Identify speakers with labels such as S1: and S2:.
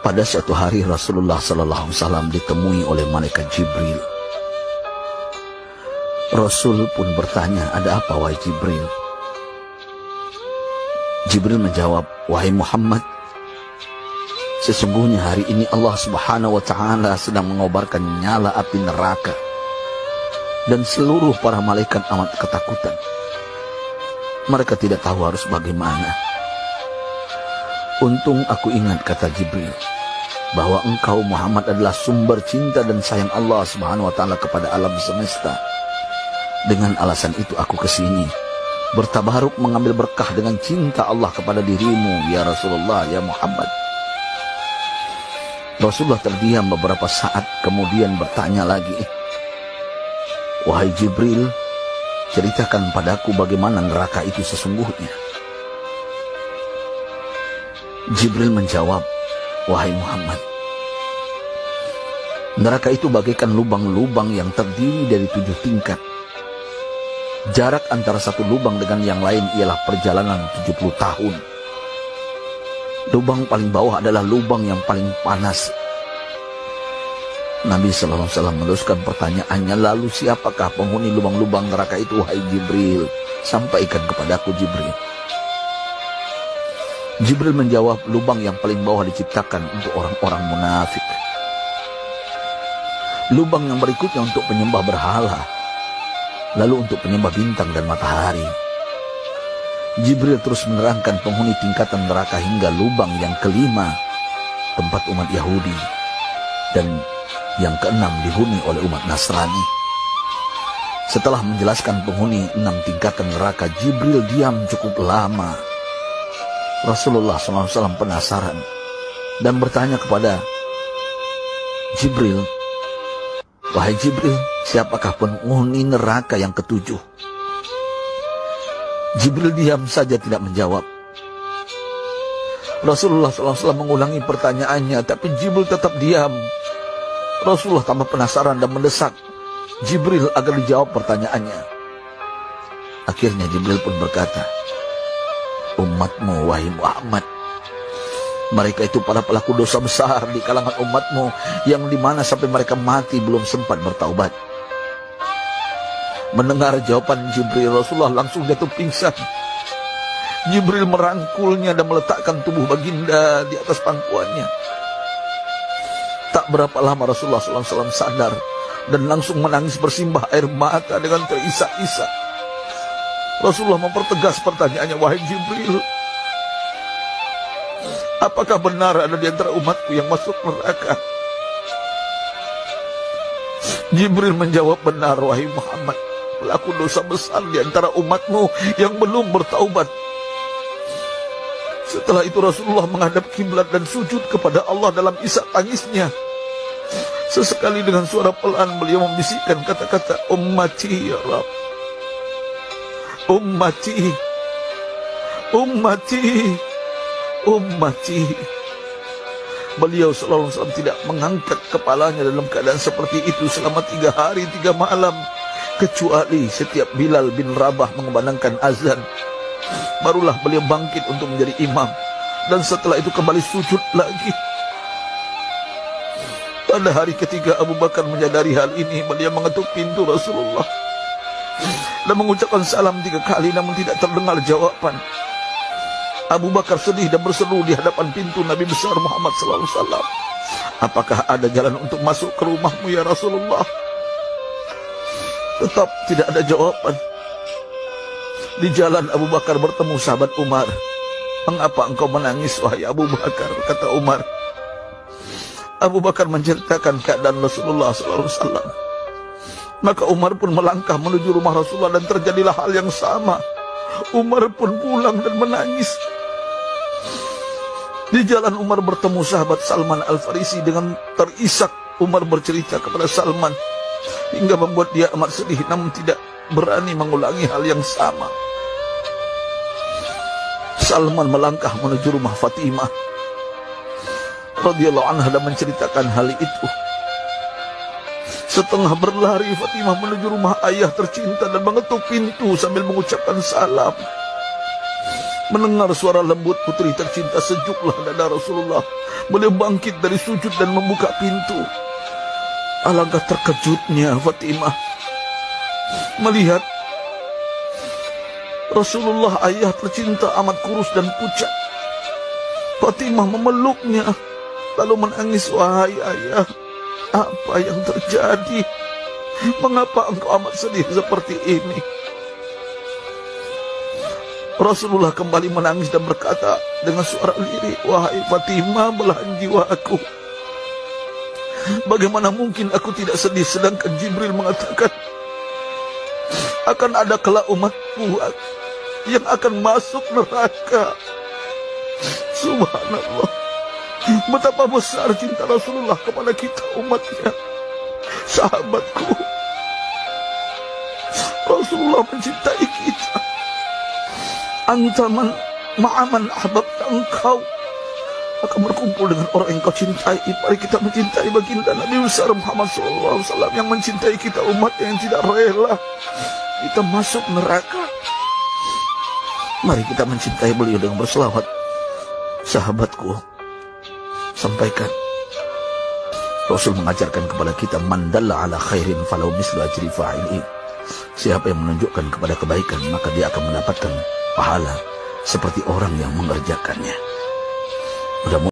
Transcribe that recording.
S1: Pada suatu hari Rasulullah SAW ditemui oleh malaikat Jibril. Rasul pun bertanya, "Ada apa wahai Jibril?" Jibril menjawab, "Wahai Muhammad, sesungguhnya hari ini Allah Subhanahu wa Ta'ala sedang mengobarkan nyala api neraka, dan seluruh para malaikat amat ketakutan. Mereka tidak tahu harus bagaimana. Untung aku ingat," kata Jibril, "bahwa engkau Muhammad adalah sumber cinta dan sayang Allah Subhanahu wa Ta'ala kepada alam semesta. Dengan alasan itu aku kesini, bertabaruk mengambil berkah dengan cinta Allah kepada dirimu, ya Rasulullah, ya Muhammad." Rasulullah terdiam beberapa saat, kemudian bertanya lagi, "Wahai Jibril, ceritakan padaku bagaimana neraka itu sesungguhnya." Jibril menjawab, "Wahai Muhammad, neraka itu bagaikan lubang-lubang yang terdiri dari 7 tingkat. Jarak antara satu lubang dengan yang lain ialah perjalanan 70 tahun. Lubang paling bawah adalah lubang yang paling panas." Nabi SAW meneruskan pertanyaannya, "Lalu siapakah penghuni lubang-lubang neraka itu, wahai Jibril? Sampaikan kepadaku, Jibril." Jibril menjawab, "Lubang yang paling bawah diciptakan untuk orang-orang munafik. Lubang yang berikutnya untuk penyembah berhala, lalu untuk penyembah bintang dan matahari." Jibril terus menerangkan penghuni tingkatan neraka hingga lubang yang kelima, tempat umat Yahudi, dan yang keenam dihuni oleh umat Nasrani. Setelah menjelaskan penghuni 6 tingkatan neraka, Jibril diam cukup lama. Rasulullah SAW penasaran dan bertanya kepada Jibril, "Wahai Jibril, siapakah penghuni neraka yang ke-7?" Jibril diam saja tidak menjawab. Rasulullah SAW mengulangi pertanyaannya, tapi Jibril tetap diam. Rasulullah tambah penasaran dan mendesak Jibril agar dijawab pertanyaannya. Akhirnya Jibril pun berkata, "Umatmu, wahai Muhammad, mereka itu para pelaku dosa besar di kalangan umatmu, yang dimana sampai mereka mati belum sempat bertaubat." Mendengar jawaban Jibril, Rasulullah langsung jatuh pingsan. Jibril merangkulnya dan meletakkan tubuh baginda di atas pangkuannya. Tak berapa lama Rasulullah SAW sadar dan langsung menangis bersimbah air mata dengan terisak-isak. Rasulullah mempertegas pertanyaannya, "Wahai Jibril, apakah benar ada di antara umatku yang masuk neraka?" Jibril menjawab, "Benar, wahai Muhammad, pelaku dosa besar di antara umatmu yang belum bertaubat." Setelah itu Rasulullah menghadap kiblat dan sujud kepada Allah dalam isak tangisnya. Sesekali dengan suara pelan beliau membisikkan kata-kata, "Ummati ya Rabb, ummati, ummati, ummati." Beliau SAW tidak mengangkat kepalanya dalam keadaan seperti itu selama 3 hari 3 malam, kecuali setiap Bilal bin Rabah mengumandangkan azan, barulah beliau bangkit untuk menjadi imam, dan setelah itu kembali sujud lagi. Pada hari ketiga Abu Bakar menyadari hal ini, beliau mengetuk pintu Rasulullah dan mengucapkan salam 3 kali, namun tidak terdengar jawaban. Abu Bakar sedih dan berseru di hadapan pintu Nabi besar Muhammad SAW, "Apakah ada jalan untuk masuk ke rumahmu ya Rasulullah?" Tetap tidak ada jawaban. Di jalan Abu Bakar bertemu sahabat Umar. "Mengapa engkau menangis, wahai Abu Bakar?" kata Umar. Abu Bakar menceritakan keadaan Rasulullah SAW. Maka Umar pun melangkah menuju rumah Rasulullah dan terjadilah hal yang sama. Umar pun pulang dan menangis. Di jalan Umar bertemu sahabat Salman Al-Farisi. Dengan terisak Umar bercerita kepada Salman hingga membuat dia amat sedih, namun tidak berani mengulangi hal yang sama. Salman melangkah menuju rumah Fatimah radhiyallahu anha dan menceritakan hal itu. Setengah berlari Fatimah menuju rumah ayah tercinta dan mengetuk pintu sambil mengucapkan salam. Mendengar suara lembut putri tercinta, sejuklah dada Rasulullah. Beliau bangkit dari sujud dan membuka pintu. Alangkah terkejutnya Fatimah melihat Rasulullah, ayah tercinta, amat kurus dan pucat. Fatimah memeluknya lalu menangis. Wahai ayah, apa yang terjadi? Mengapa engkau amat sedih seperti ini? Rasulullah kembali menangis dan berkata dengan suara lirih, wahai Fatimah, belahan jiwa aku. Bagaimana mungkin aku tidak sedih sedangkan Jibril mengatakan akan ada kelak umatku yang akan masuk neraka. Subhanallah, betapa besar cinta Rasulullah kepada kita umatnya. Sahabatku, Rasulullah mencintai kita. Antaman ma'aman ahbabta, engkau akan berkumpul dengan orang yang kau cintai. Mari kita mencintai baginda Nabi besar Muhammad SAW yang mencintai kita umat yang tidak rela kita masuk neraka. Mari kita mencintai beliau dengan berselawat. Sahabatku, sampaikan, Rasul mengajarkan kepada kita, man dalla ala khairin falau mislu ajri fa'ili. Siapa yang menunjukkan kepada kebaikan, maka dia akan mendapatkan pahala seperti orang yang mengerjakannya. Mudah-mudahan